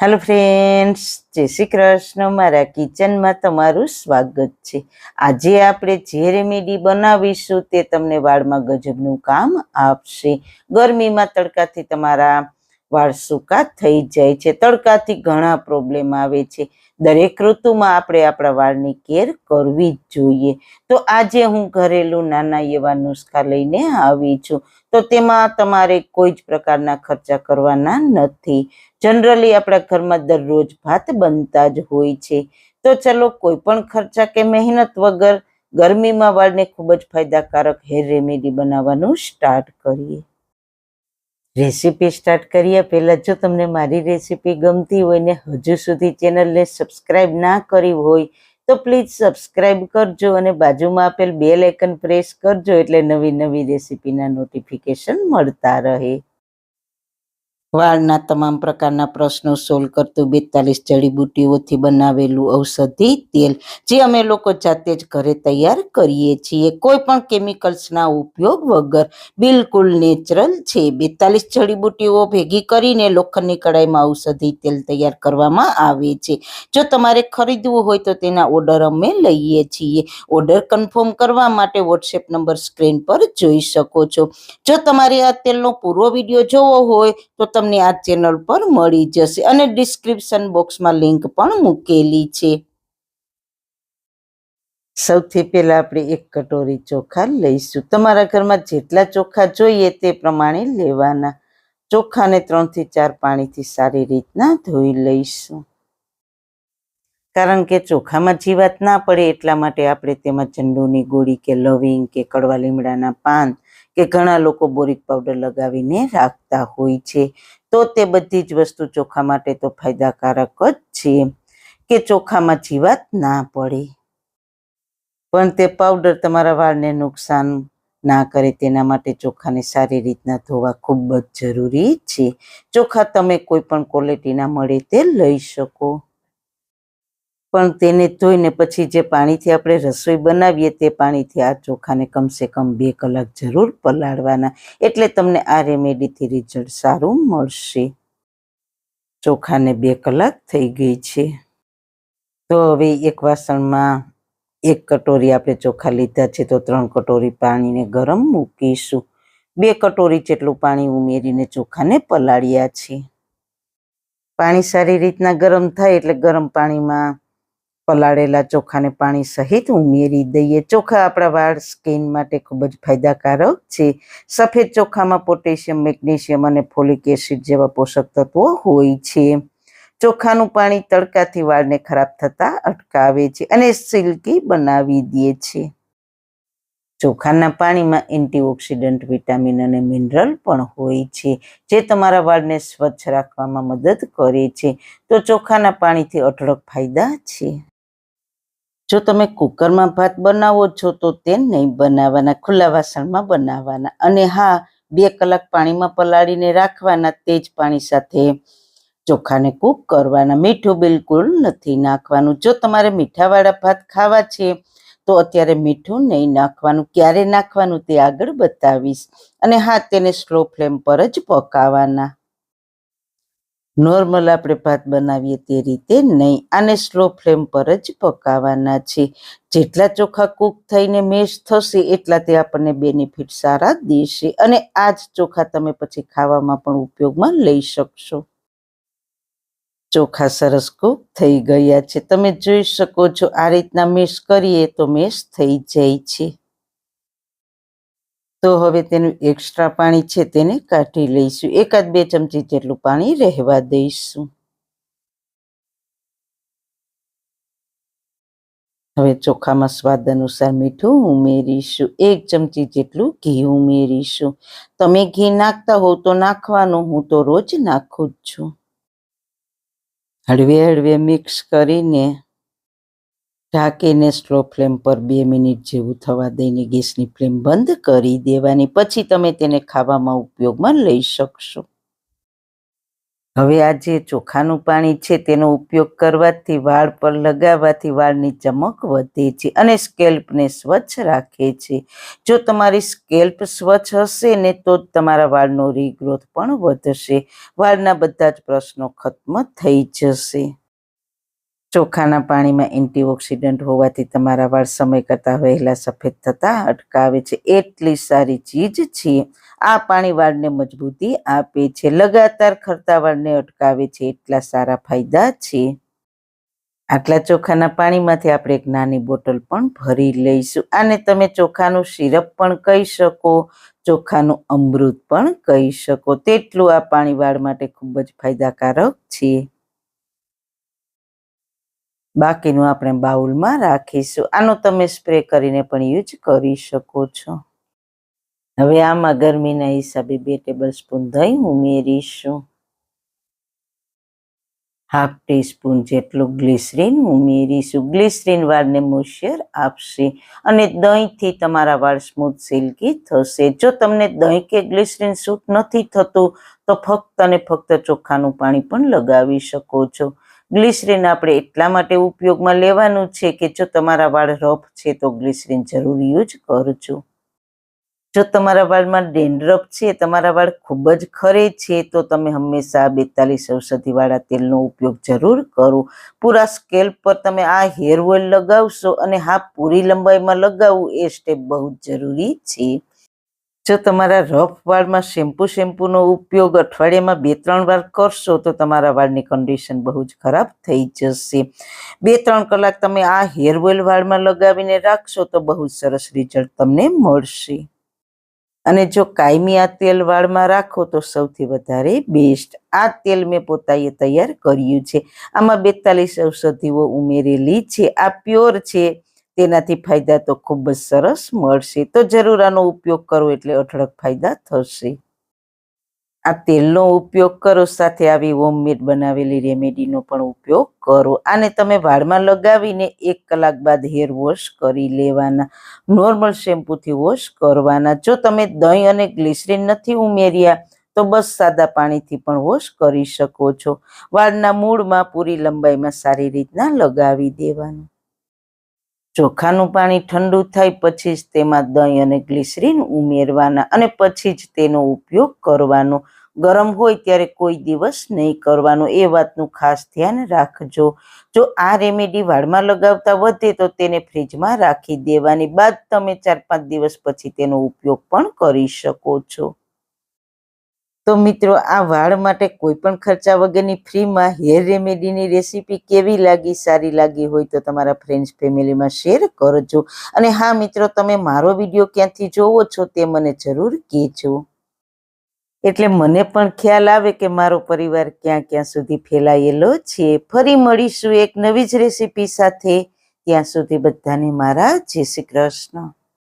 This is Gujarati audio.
હેલો ફ્રેન્ડ્સ, જય શ્રી કૃષ્ણ. મારા કિચનમાં તમારું સ્વાગત છે. આજે આપણે જે રેમેડી બનાવીશું તે તમને વાળમાં ગજબનું કામ આપશે. ગરમીમાં તડકાથી તમારા વાળ સૂકા થઈ જાય છે. તડકાથી ઘણા પ્રોબ્લેમ આવે છે. દરેક ઋતુમાં આપણે આપણા વાળની કેર કરવી જ જોઈએ. તો આજે હું ઘરેલું નાના એવા નુસ્ખા લઈને આવી છું. તો તેમાં તમારે કોઈ જ પ્રકારના ખર્ચા કરવાના નથી. જનરલી આપણા ઘરમાં દરરોજ ભાત બનતા જ હોય છે. તો ચલો કોઈ પણ ખર્ચા કે મહેનત વગર ગરમીમાં વાળને ખૂબ જ ફાયદાકારક હેર રેમેડી બનાવવાનું સ્ટાર્ટ કરીએ. રેસીપી સ્ટાર્ટ કર્યા પહેલા જો તમને મારી રેસીપી ગમતી હોય ને હજુ સુધી ચેનલને સબસ્ક્રાઇબ ના કરી હોય તો પ્લીઝ સબસ્ક્રાઇબ કરજો અને બાજુમાં આપેલ બેલ આઇકન પ્રેસ કરજો એટલે નવી નવી રેસીપીના નોટિફિકેશન મળતા રહે. વાળના તમામ પ્રકારના પ્રશ્નો સોલ્વ કરતું 42 જડીબુટ્ટીઓથી બનાવેલું ઔષધિ તેલ જે અમે લોકો જાતે જ ઘરે તૈયાર કરીએ છીએ. કોઈ પણ કેમિકલ્સના ઉપયોગ વગર બિલકુલ નેચરલ છે. 42 જડીબુટ્ટીઓ ભેગી કરીને લોખંડની કડાઈમાં ઔષધિ તેલ તૈયાર કરવામાં આવે છે. જો તમારે ખરીદવું હોય તો તેના ઓર્ડર અમે લઈએ છીએ. ઓર્ડર કન્ફર્મ કરવા માટે વોટ્સએપ નંબર સ્ક્રીન પર જોઈ શકો છો. જો તમારે આ તેલનો પૂરો વિડીયો જોવો હોય તો તમને આ ચેનલ પર મળી જશે અને ડિસ્ક્રિપ્શન બોક્સમાં લિંક પણ મૂકેલી છે. સૌથી પહેલા આપણે 1 કટોરી ચોખા લઈશું. તમારા ઘરમાં જેટલા ચોખા જોઈએ તે પ્રમાણે લેવાના. ચોખાને 3 થી 4 પાણીથી સારી રીતના ધોઈ લઈશું. કારણ કે ચોખામાં જીવાત ના પડે એટલા માટે આપણે તેમાં ચંદુની ગોળી કે લવિંગ કે કડવા લીમડાના પાન કે ઘણા લોકો બોરિક પાવડર લગાવીને રાખતા હોય છે. તો તે બધી જ વસ્તુ ચોખા માટે તો ફાયદાકારક જ છે કે ચોખામાં જીવાત ના પડે. પણ તે પાવડર તમારા વાળને નુકસાન ના કરે તેના માટે ચોખાને સારી રીતના ધોવા ખૂબ જ જરૂરી છે. ચોખા તમે કોઈ પણ ક્વોલિટીના મળે તે લઈ શકો. પણ તેને ધોઈને પછી જે પાણીથી આપણે રસોઈ બનાવીએ તે પાણીથી આ ચોખાને કમસે કમ 2 કલાક જરૂર પલાળવાના. એટલે તમને આ રેમેડીથી રિઝલ્ટ સારું મળશે. ચોખાને 2 કલાક થઈ ગઈ છે. તો હવે એક વાસણમાં 1 કટોરી આપણે ચોખા લીધા છે તો 3 કટોરી પાણીને ગરમ મૂકીશું. 2 કટોરી જેટલું પાણી ઉમેરીને ચોખાને પલાળ્યા છે. પાણી સારી રીતના ગરમ થાય એટલે ગરમ પાણીમાં પલાળેલા ચોખાને પાણી સહિત ઉમેરી દઈએ. ચોખા આપણા વાળ સ્કિન માટે ખૂબ જ ફાયદાકારક છે. સફેદ ચોખામાં પોટેશિયમ, મેગ્નેશિયમ અને ફોલિક એસિડ જેવા પોષક તત્વો હોય છે. ચોખાનું પાણી તડકાથી વાળને ખરાબ થતા અટકાવે છે અને સિલ્કી બનાવી દે છે. ચોખાના પાણીમાં એન્ટીઓક્સિડન્ટ, વિટામિન અને મિનરલ પણ હોય છે જે તમારા વાળને સ્વચ્છ રાખવામાં મદદ કરે છે. તો ચોખાના પાણીથી અઢળક ફાયદા છે. જો તમે કુકરમાં ભાત બનાવો છો તો તે નહીં બનાવવાના, ખુલ્લા વાસણમાં બનાવવાના. અને હા, 2 કલાક પાણીમાં પલાળીને રાખવાના. તે જ પાણી સાથે ચોખાને કૂક કરવાના. મીઠું બિલકુલ નથી નાખવાનું. જો તમારે મીઠાવાળા ભાત ખાવા છે તો અત્યારે મીઠું નહીં નાખવાનું. ક્યારે નાખવાનું તે આગળ બતાવીશ. અને હા, તેને સ્લો ફ્લેમ પર જ પકાવવાના. નોર્મલ આપણે ભાત બનાવીએ તે રીતે નહીં, આને સ્લો ફ્લેમ પર જ પકાવવાના છે. જેટલા ચોખા કૂક થઈને મેશ થશે એટલા તે આપણને બેનિફિટ સારા દેશે. અને આ જ ચોખા તમે પછી ખાવામાં પણ ઉપયોગમાં લઈ શકશો. ચોખા સરસ કૂક થઈ ગયા છે. તમે જોઈ શકો છો આ રીતના મેશ કરીએ તો મેશ થઈ જાય છે. તો હવે તેનું એક્સ્ટ્રા પાણી છે તેને કાઢી લઈશું. 1-2 ચમચી જેટલું પાણી રહેવા દઈશું. હવે ચોખામાં સ્વાદ અનુસાર મીઠું ઉમેરીશું. 1 ચમચી જેટલું ઘી ઉમેરીશું. તમે ઘી નાખતા હોવ તો નાખવાનું, હું તો રોજ નાખું જ છું. હળવે હળવે મિક્સ કરીને ઢાંકીને સ્લો ફ્લેમ પર 2 મિનિટ જેવું થવા દઈને ગેસની ફ્લેમ બંધ કરી દેવાની. પછી તમે તેને ખાવામાં ઉપયોગમાં લઈ શકશો. હવે આ જે ચોખાનું પાણી છે તેનો ઉપયોગ કરવાથી વાળ પર લગાવવાથી વાળની ચમક વધે છે અને સ્કેલ્પને સ્વચ્છ રાખે છે. જો તમારી સ્કેલ્પ સ્વચ્છ હશે ને તો જ તમારા વાળનો રીગ્રોથ પણ વધશે. વાળના બધા જ પ્રશ્નો ખત્મ થઈ જશે. ચોખાના પાણીમાં એન્ટીઓક્સિડન્ટ હોવાથી તમારા વાળ સમય કરતાં વહેલા સફેદ થતા અટકાવે છે. એટલી સારી ચીજ છે. આ પાણી વાળને મજબૂતી આપે છે, લગાતાર ખરતા વાળને અટકાવે છે. એટલા સારા ફાયદા છે. આટલા ચોખાના પાણીમાંથી આપણે એક નાની બોટલ પણ ભરી લઈશું. આને તમે ચોખાનું સિરપ પણ કહી શકો, ચોખાનું અમૃત પણ કહી શકો. તેટલું આ પાણી વાળ માટે ખૂબ જ ફાયદાકારક છે. બાકીનું આપણે બાઉલમાં રાખીશું. આનો તમે સ્પ્રે કરીને પણ યુઝ કરી શકો છો. હવે આમાં ગરમીના હિસાબે 2 ટેબલસ્પૂન દહીં ઉમેરીશું. હાફ ટીસ્પૂન જેટલું ગ્લિસરીન ઉમેરીશું. ગ્લિસરીન વાળને મોઇશ્ચર આપશે અને દહીંથી તમારા વાળ સ્મૂથ સિલ્કી થશે. જો તમને દહીં કે ગ્લિસરીન સૂટ નથી થતું તો ફક્ત અને ફક્ત ચોખાનું પાણી પણ લગાવી શકો છો. ગ્લિસરીન આપણે એટલા માટે ઉપયોગમાં લેવાનું છે કે જો તમારા વાળ રફ છે તો ગ્લિસરીન જરૂર યુઝ કરજો. જો તમારા વાળમાં ડેન્ડ્રફ છે, તમારા વાળ ખૂબ જ ખરે છે, તો તમે હંમેશા 42 ઔષધિવાળા તેલનો ઉપયોગ જરૂર કરો. પૂરા સ્કેલ્પ પર તમે આ હેર ઓઇલ લગાવશો અને હા પૂરી લંબાઈમાં લગાવવું એ સ્ટેપ બહુ જ જરૂરી છે. જો તમારા રફ વાળમાં શેમ્પૂનો ઉપયોગ અઠવાડિયામાં 2-3 વાર કરશો તો તમારા વાળની કન્ડિશન બહુ જ ખરાબ થઈ જશે. 2-3 કલાક તમે આ હેર ઓઇલ વાળમાં લગાવીને રાખશો તો બહુ સરસ રિઝલ્ટ તમને મળશે. અને જો કાયમી આ તેલ વાળમાં રાખો તો સૌથી વધારે બેસ્ટ. આ તેલ મેં પોતાએ તૈયાર કર્યું છે. આમાં 42 ઔષધિઓ ઉમેરેલી છે. આ પ્યોર છે, તેનાથી ફાયદા તો ખૂબ જ સરસ મળશે. તો જરૂર આનો ઉપયોગ કરો એટલે અઢળક ફાયદા થશે. આ તેલનો ઉપયોગ કરો, સાથે આવી હોમમેડ બનાવેલી રેમેડીનો પણ ઉપયોગ કરો. આને તમે વાળમાં લગાવીને 1 કલાક બાદ હેર વોશ કરી લેવાના. નોર્મલ શેમ્પૂથી વોશ કરવાના. જો તમે દહીં અને ગ્લિસરીન નથી ઉમેર્યા તો બસ સાદા પાણીથી પણ વોશ કરી શકો છો. વાળના મૂળમાં પૂરી લંબાઈમાં સારી રીતના લગાવી દેવાનું. ચોખાનું પાણી ઠંડુ થાય પછી જ તેમાં દહીં અને ગ્લિસરીન ઉમેરવાના અને પછી જ તેનો ઉપયોગ કરવાનો. ગરમ હોય ત્યારે કોઈ દિવસ નહીં કરવાનો, એ વાતનું ખાસ ધ્યાન રાખજો. જો આ રેમેડી વાળમાં લગાવતા વધે તો તેને ફ્રીજમાં રાખી દેવાની. બાદ તમે 4-5 દિવસ પછી તેનો ઉપયોગ પણ કરી શકો છો. તો મિત્રો, આ વાળ માટે કોઈ પણ ખર્ચા વગરની ફ્રીમાં હેર રેમેડીની રેસીપી કેવી લાગી? સારી લાગી હોય તો તમારા ફ્રેન્ડ્સ ફેમિલીમાં શેર કરજો. અને હા મિત્રો, તમે મારો વિડીયો ક્યાંથી જોવો છો તે મને જરૂર કહેજો, એટલે મને પણ ખ્યાલ આવે કે મારો પરિવાર ક્યાં ક્યાં સુધી ફેલાયેલો છે. ફરી મળીશું એક નવી જ રેસીપી સાથે. ત્યાં સુધી બધાને મારા જય શ્રી કૃષ્ણ.